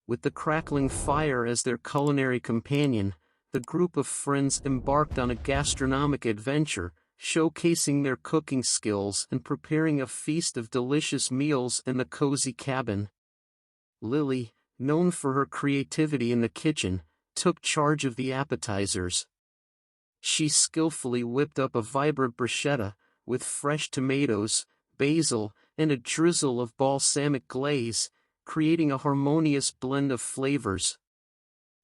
With the crackling fire as their culinary companion, the group of friends embarked on a gastronomic adventure, showcasing their cooking skills and preparing a feast of delicious meals in the cozy cabin. Lily, known for her creativity in the kitchen, took charge of the appetizers. She skillfully whipped up a vibrant bruschetta, with fresh tomatoes, basil, and a drizzle of balsamic glaze, creating a harmonious blend of flavors.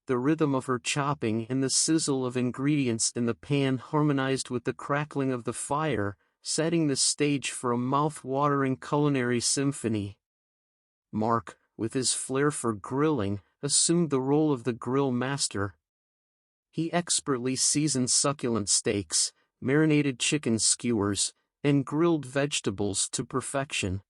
The rhythm of her chopping and the sizzle of ingredients in the pan harmonized with the crackling of the fire, setting the stage for a mouth-watering culinary symphony. Mark, with his flair for grilling, assumed the role of the grill master. He expertly seasoned succulent steaks, marinated chicken skewers, and grilled vegetables to perfection.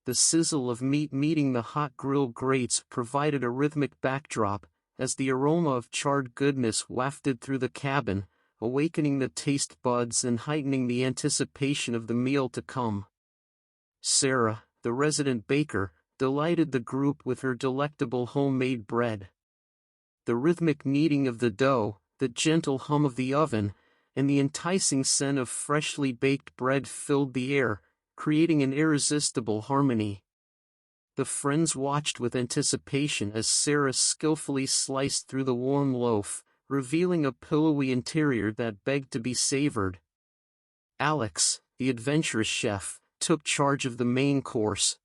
The sizzle of meat meeting the hot grill grates provided a rhythmic backdrop, as the aroma of charred goodness wafted through the cabin, awakening the taste buds and heightening the anticipation of the meal to come. Sarah, the resident baker, delighted the group with her delectable homemade bread. The rhythmic kneading of the dough, the gentle hum of the oven, and the enticing scent of freshly baked bread filled the air, creating an irresistible harmony. The friends watched with anticipation as Sarah skillfully sliced through the warm loaf, revealing a pillowy interior that begged to be savored. Alex, the adventurous chef, took charge of the main course.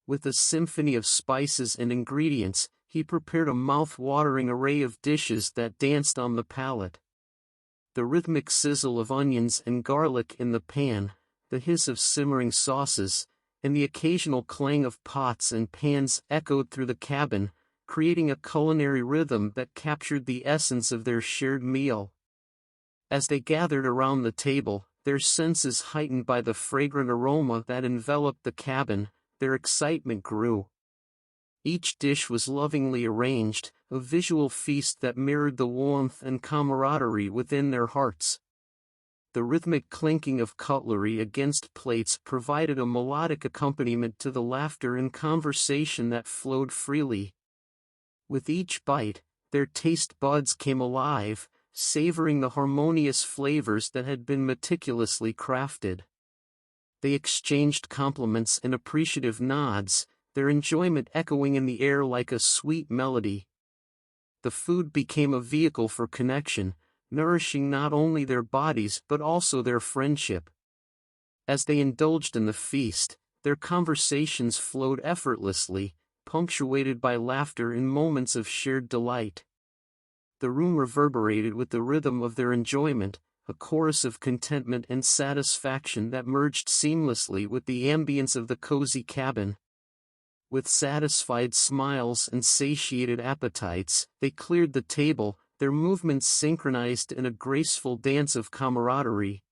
With a symphony of spices and ingredients, he prepared a mouth-watering array of dishes that danced on the palate. The rhythmic sizzle of onions and garlic in the pan, the hiss of simmering sauces, and the occasional clang of pots and pans echoed through the cabin, creating a culinary rhythm that captured the essence of their shared meal. As they gathered around the table, their senses heightened by the fragrant aroma that enveloped the cabin, their excitement grew. Each dish was lovingly arranged, a visual feast that mirrored the warmth and camaraderie within their hearts. The rhythmic clinking of cutlery against plates provided a melodic accompaniment to the laughter and conversation that flowed freely. With each bite, their taste buds came alive, savoring the harmonious flavors that had been meticulously crafted. They exchanged compliments and appreciative nods, their enjoyment echoing in the air like a sweet melody. The food became a vehicle for connection, nourishing not only their bodies but also their friendship. As they indulged in the feast, their conversations flowed effortlessly, punctuated by laughter in moments of shared delight. The room reverberated with the rhythm of their enjoyment, a chorus of contentment and satisfaction that merged seamlessly with the ambience of the cozy cabin. With satisfied smiles and satiated appetites, they cleared the table, their movements synchronized in a graceful dance of camaraderie.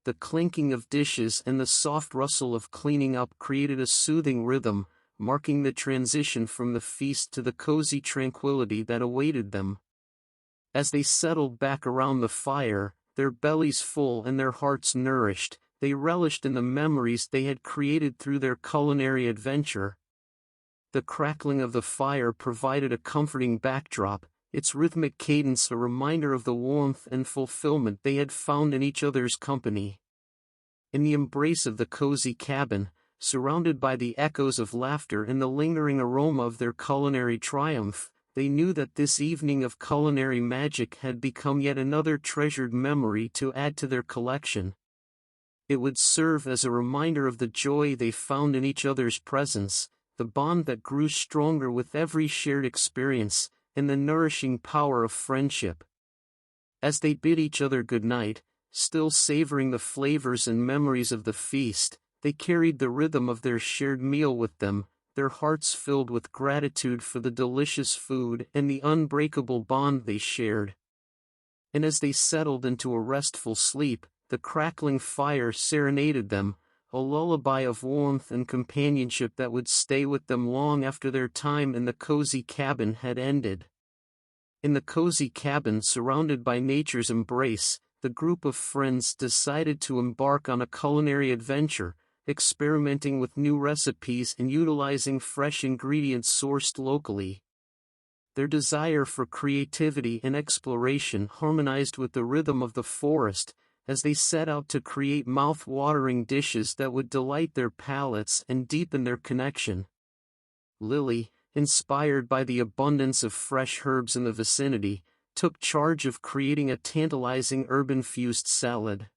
The clinking of dishes and the soft rustle of cleaning up created a soothing rhythm, marking the transition from the feast to the cozy tranquility that awaited them. As they settled back around the fire, their bellies full and their hearts nourished, they relished in the memories they had created through their culinary adventure. The crackling of the fire provided a comforting backdrop, its rhythmic cadence a reminder of the warmth and fulfillment they had found in each other's company. In the embrace of the cozy cabin, surrounded by the echoes of laughter and the lingering aroma of their culinary triumph, they knew that this evening of culinary magic had become yet another treasured memory to add to their collection. It would serve as a reminder of the joy they found in each other's presence, the bond that grew stronger with every shared experience, and the nourishing power of friendship. As they bid each other good night, still savoring the flavors and memories of the feast, they carried the rhythm of their shared meal with them, their hearts filled with gratitude for the delicious food and the unbreakable bond they shared. And as they settled into a restful sleep, the crackling fire serenaded them, a lullaby of warmth and companionship that would stay with them long after their time in the cozy cabin had ended. In the cozy cabin surrounded by nature's embrace, the group of friends decided to embark on a culinary adventure, experimenting with new recipes and utilizing fresh ingredients sourced locally. Their desire for creativity and exploration harmonized with the rhythm of the forest, as they set out to create mouth-watering dishes that would delight their palates and deepen their connection. Lily, inspired by the abundance of fresh herbs in the vicinity, took charge of creating a tantalizing herb-infused salad.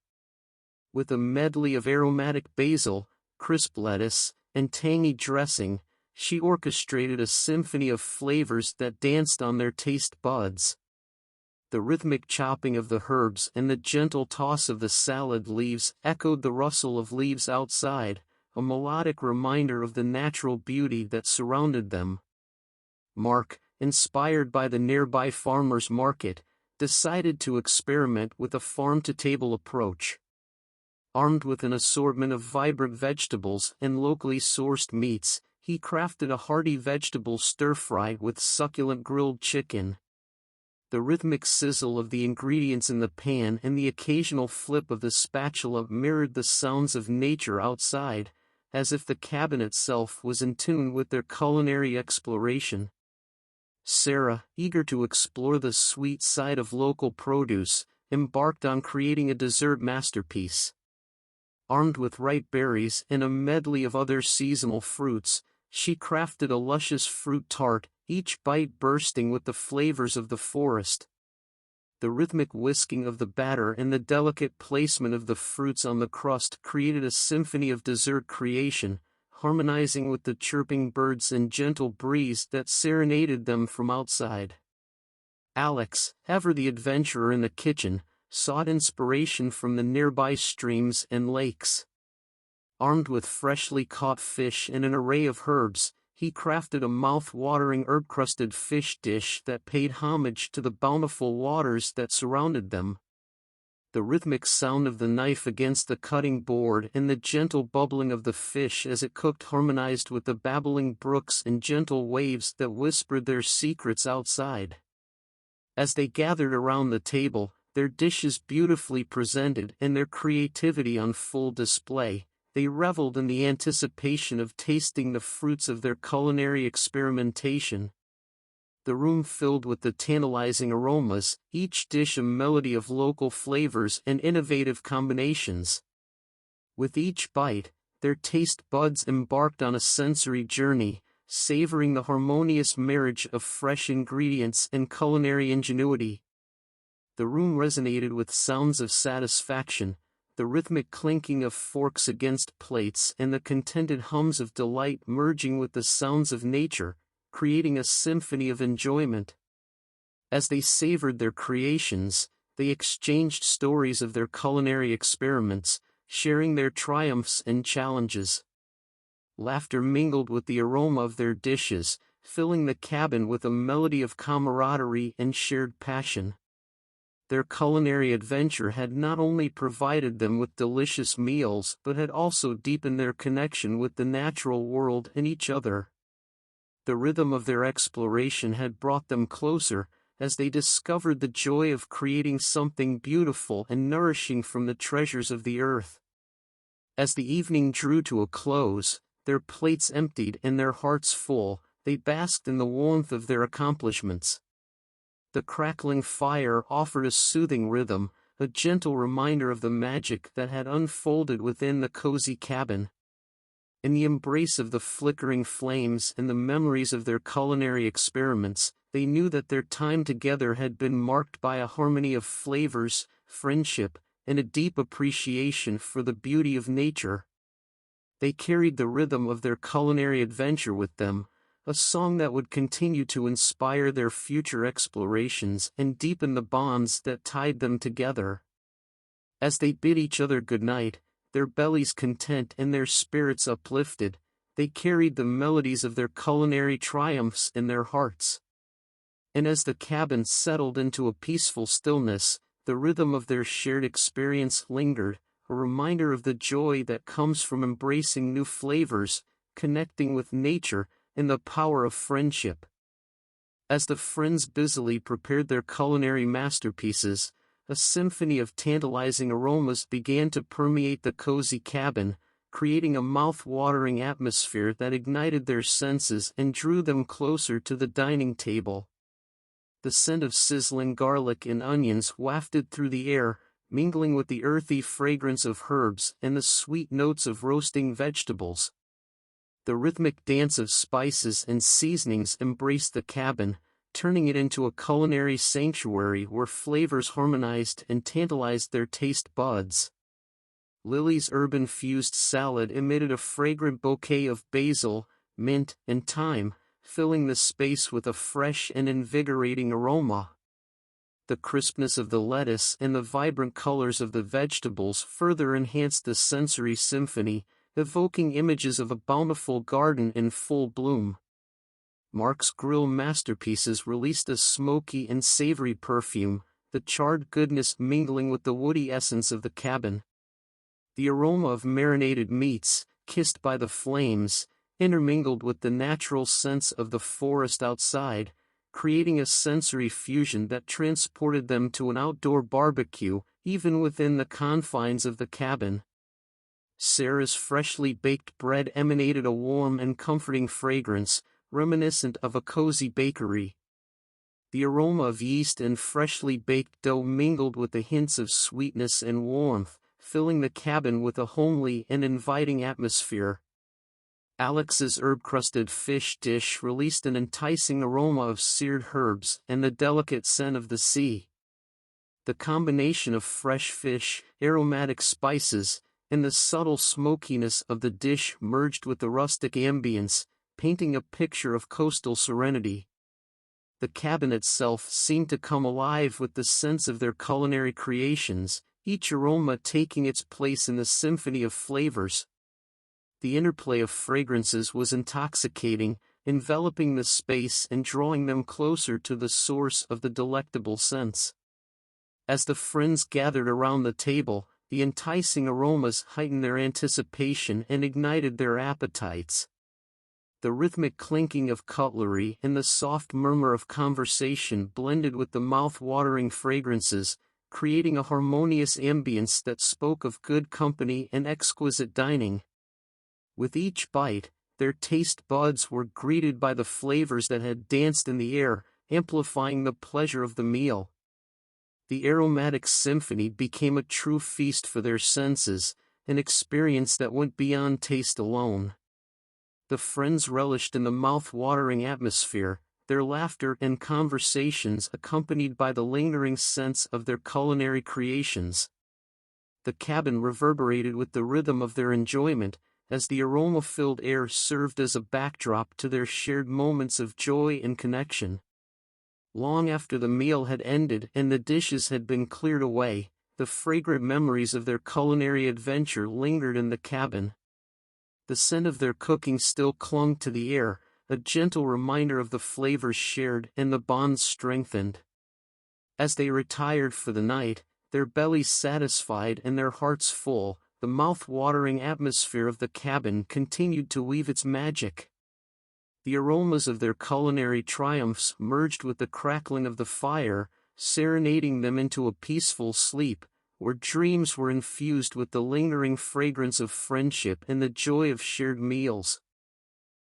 With a medley of aromatic basil, crisp lettuce, and tangy dressing, she orchestrated a symphony of flavors that danced on their taste buds. The rhythmic chopping of the herbs and the gentle toss of the salad leaves echoed the rustle of leaves outside, a melodic reminder of the natural beauty that surrounded them. Mark, inspired by the nearby farmers' market, decided to experiment with a farm-to-table approach. Armed with an assortment of vibrant vegetables and locally sourced meats, he crafted a hearty vegetable stir-fry with succulent grilled chicken. The rhythmic sizzle of the ingredients in the pan and the occasional flip of the spatula mirrored the sounds of nature outside, as if the cabin itself was in tune with their culinary exploration. Sarah, eager to explore the sweet side of local produce, embarked on creating a dessert masterpiece. Armed with ripe berries and a medley of other seasonal fruits, she crafted a luscious fruit tart, each bite bursting with the flavors of the forest. The rhythmic whisking of the batter and the delicate placement of the fruits on the crust created a symphony of dessert creation, harmonizing with the chirping birds and gentle breeze that serenaded them from outside. Alex, ever the adventurer in the kitchen, sought inspiration from the nearby streams and lakes. Armed with freshly caught fish and an array of herbs, he crafted a mouth-watering herb-crusted fish dish that paid homage to the bountiful waters that surrounded them. The rhythmic sound of the knife against the cutting board and the gentle bubbling of the fish as it cooked harmonized with the babbling brooks and gentle waves that whispered their secrets outside. As they gathered around the table, their dishes beautifully presented and their creativity on full display, they reveled in the anticipation of tasting the fruits of their culinary experimentation. The room filled with the tantalizing aromas, each dish a melody of local flavors and innovative combinations. With each bite, their taste buds embarked on a sensory journey, savoring the harmonious marriage of fresh ingredients and culinary ingenuity. The room resonated with sounds of satisfaction, the rhythmic clinking of forks against plates and the contented hums of delight merging with the sounds of nature, creating a symphony of enjoyment. As they savored their creations, they exchanged stories of their culinary experiments, sharing their triumphs and challenges. Laughter mingled with the aroma of their dishes, filling the cabin with a melody of camaraderie and shared passion. Their culinary adventure had not only provided them with delicious meals but had also deepened their connection with the natural world and each other. The rhythm of their exploration had brought them closer, as they discovered the joy of creating something beautiful and nourishing from the treasures of the earth. As the evening drew to a close, their plates emptied and their hearts full, they basked in the warmth of their accomplishments. The crackling fire offered a soothing rhythm, a gentle reminder of the magic that had unfolded within the cozy cabin. In the embrace of the flickering flames and the memories of their culinary experiments, they knew that their time together had been marked by a harmony of flavors, friendship, and a deep appreciation for the beauty of nature. They carried the rhythm of their culinary adventure with them, a song that would continue to inspire their future explorations and deepen the bonds that tied them together. As they bid each other goodnight, their bellies content and their spirits uplifted, they carried the melodies of their culinary triumphs in their hearts. And as the cabin settled into a peaceful stillness, the rhythm of their shared experience lingered, a reminder of the joy that comes from embracing new flavors, connecting with nature, and the power of friendship. As the friends busily prepared their culinary masterpieces, a symphony of tantalizing aromas began to permeate the cozy cabin, creating a mouth-watering atmosphere that ignited their senses and drew them closer to the dining table. The scent of sizzling garlic and onions wafted through the air, mingling with the earthy fragrance of herbs and the sweet notes of roasting vegetables. The rhythmic dance of spices and seasonings embraced the cabin, turning it into a culinary sanctuary where flavors harmonized and tantalized their taste buds. Lily's herb-infused salad emitted a fragrant bouquet of basil, mint, and thyme, filling the space with a fresh and invigorating aroma. The crispness of the lettuce and the vibrant colors of the vegetables further enhanced the sensory symphony, evoking images of a bountiful garden in full bloom. Mark's grill masterpieces released a smoky and savory perfume, the charred goodness mingling with the woody essence of the cabin. The aroma of marinated meats, kissed by the flames, intermingled with the natural scents of the forest outside, creating a sensory fusion that transported them to an outdoor barbecue, even within the confines of the cabin. Sarah's freshly baked bread emanated a warm and comforting fragrance, reminiscent of a cozy bakery. The aroma of yeast and freshly baked dough mingled with the hints of sweetness and warmth, filling the cabin with a homely and inviting atmosphere. Alex's herb-crusted fish dish released an enticing aroma of seared herbs and the delicate scent of the sea. The combination of fresh fish, aromatic spices, and the subtle smokiness of the dish merged with the rustic ambience, painting a picture of coastal serenity. The cabin itself seemed to come alive with the sense of their culinary creations, each aroma taking its place in the symphony of flavors. The interplay of fragrances was intoxicating, enveloping the space and drawing them closer to the source of the delectable scents. As the friends gathered around the table, the enticing aromas heightened their anticipation and ignited their appetites. The rhythmic clinking of cutlery and the soft murmur of conversation blended with the mouth-watering fragrances, creating a harmonious ambience that spoke of good company and exquisite dining. With each bite, their taste buds were greeted by the flavors that had danced in the air, amplifying the pleasure of the meal. The aromatic symphony became a true feast for their senses, an experience that went beyond taste alone. The friends relished in the mouth-watering atmosphere, their laughter and conversations accompanied by the lingering sense of their culinary creations. The cabin reverberated with the rhythm of their enjoyment, as the aroma-filled air served as a backdrop to their shared moments of joy and connection. Long after the meal had ended and the dishes had been cleared away, the fragrant memories of their culinary adventure lingered in the cabin. The scent of their cooking still clung to the air, a gentle reminder of the flavors shared and the bonds strengthened. As they retired for the night, their bellies satisfied and their hearts full, the mouth-watering atmosphere of the cabin continued to weave its magic. The aromas of their culinary triumphs merged with the crackling of the fire, serenading them into a peaceful sleep, where dreams were infused with the lingering fragrance of friendship and the joy of shared meals.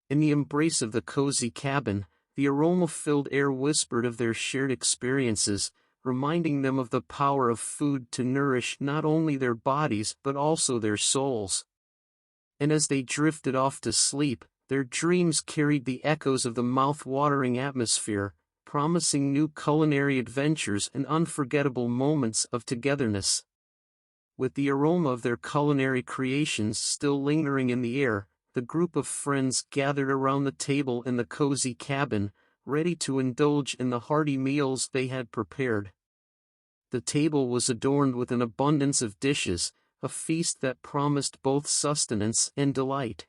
In the embrace of the cozy cabin, the aroma-filled air whispered of their shared experiences, reminding them of the power of food to nourish not only their bodies but also their souls. And as they drifted off to sleep, their dreams carried the echoes of the mouth-watering atmosphere, promising new culinary adventures and unforgettable moments of togetherness. With the aroma of their culinary creations still lingering in the air, the group of friends gathered around the table in the cozy cabin, ready to indulge in the hearty meals they had prepared. The table was adorned with an abundance of dishes, a feast that promised both sustenance and delight.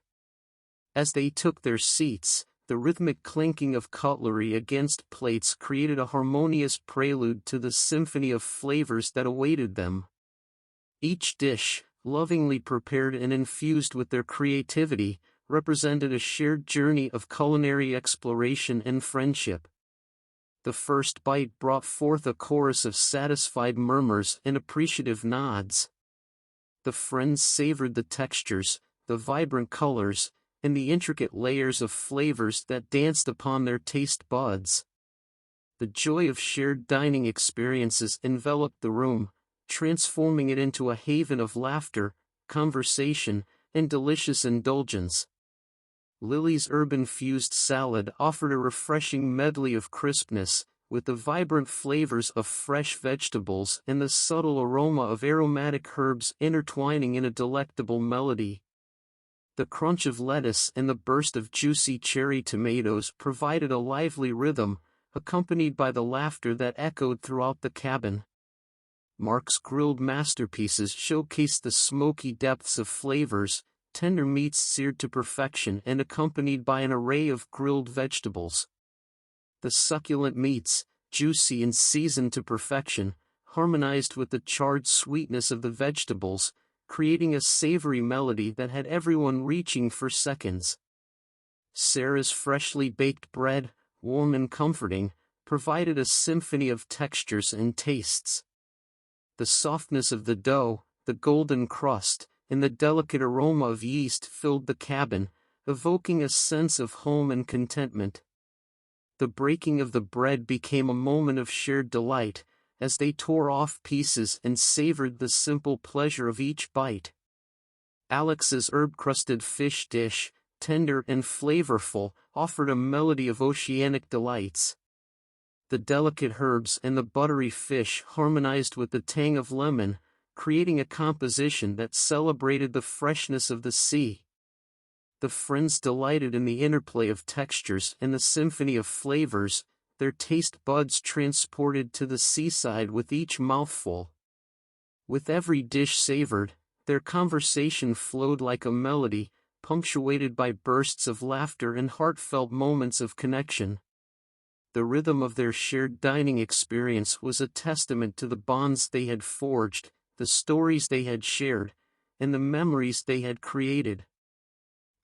As they took their seats, the rhythmic clinking of cutlery against plates created a harmonious prelude to the symphony of flavors that awaited them. Each dish, lovingly prepared and infused with their creativity, represented a shared journey of culinary exploration and friendship. The first bite brought forth a chorus of satisfied murmurs and appreciative nods. The friends savored the textures, the vibrant colors, and the intricate layers of flavors that danced upon their taste buds. The joy of shared dining experiences enveloped the room, transforming it into a haven of laughter, conversation, and delicious indulgence. Lily's urban-fused salad offered a refreshing medley of crispness, with the vibrant flavors of fresh vegetables and the subtle aroma of aromatic herbs intertwining in a delectable melody. The crunch of lettuce and the burst of juicy cherry tomatoes provided a lively rhythm, accompanied by the laughter that echoed throughout the cabin. Mark's grilled masterpieces showcased the smoky depths of flavors, tender meats seared to perfection and accompanied by an array of grilled vegetables. The succulent meats, juicy and seasoned to perfection, harmonized with the charred sweetness of the vegetables, creating a savory melody that had everyone reaching for seconds. Sarah's freshly baked bread, warm and comforting, provided a symphony of textures and tastes. The softness of the dough, the golden crust, and the delicate aroma of yeast filled the cabin, evoking a sense of home and contentment. The breaking of the bread became a moment of shared delight, as they tore off pieces and savored the simple pleasure of each bite. Alex's herb-crusted fish dish, tender and flavorful, offered a melody of oceanic delights. The delicate herbs and the buttery fish harmonized with the tang of lemon, creating a composition that celebrated the freshness of the sea. The friends delighted in the interplay of textures and the symphony of flavors, their taste buds transported to the seaside with each mouthful. With every dish savored, their conversation flowed like a melody, punctuated by bursts of laughter and heartfelt moments of connection. The rhythm of their shared dining experience was a testament to the bonds they had forged, the stories they had shared, and the memories they had created.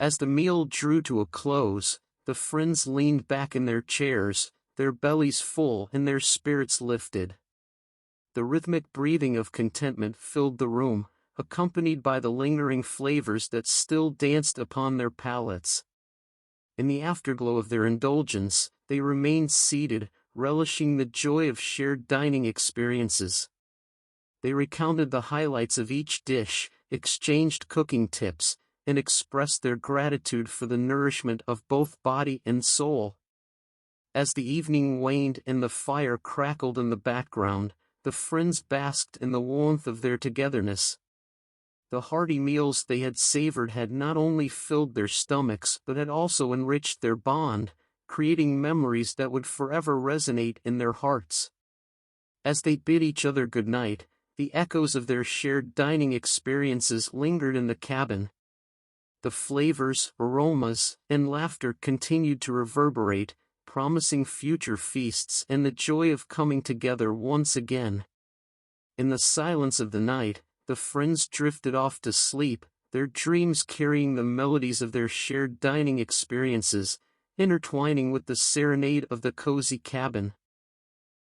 As the meal drew to a close, the friends leaned back in their chairs, their bellies full and their spirits lifted. The rhythmic breathing of contentment filled the room, accompanied by the lingering flavors that still danced upon their palates. In the afterglow of their indulgence, they remained seated, relishing the joy of shared dining experiences. They recounted the highlights of each dish, exchanged cooking tips, and expressed their gratitude for the nourishment of both body and soul. As the evening waned and the fire crackled in the background, the friends basked in the warmth of their togetherness. The hearty meals they had savored had not only filled their stomachs but had also enriched their bond, creating memories that would forever resonate in their hearts. As they bid each other good night, the echoes of their shared dining experiences lingered in the cabin. The flavors, aromas, and laughter continued to reverberate, promising future feasts and the joy of coming together once again. In the silence of the night, the friends drifted off to sleep, their dreams carrying the melodies of their shared dining experiences, intertwining with the serenade of the cozy cabin.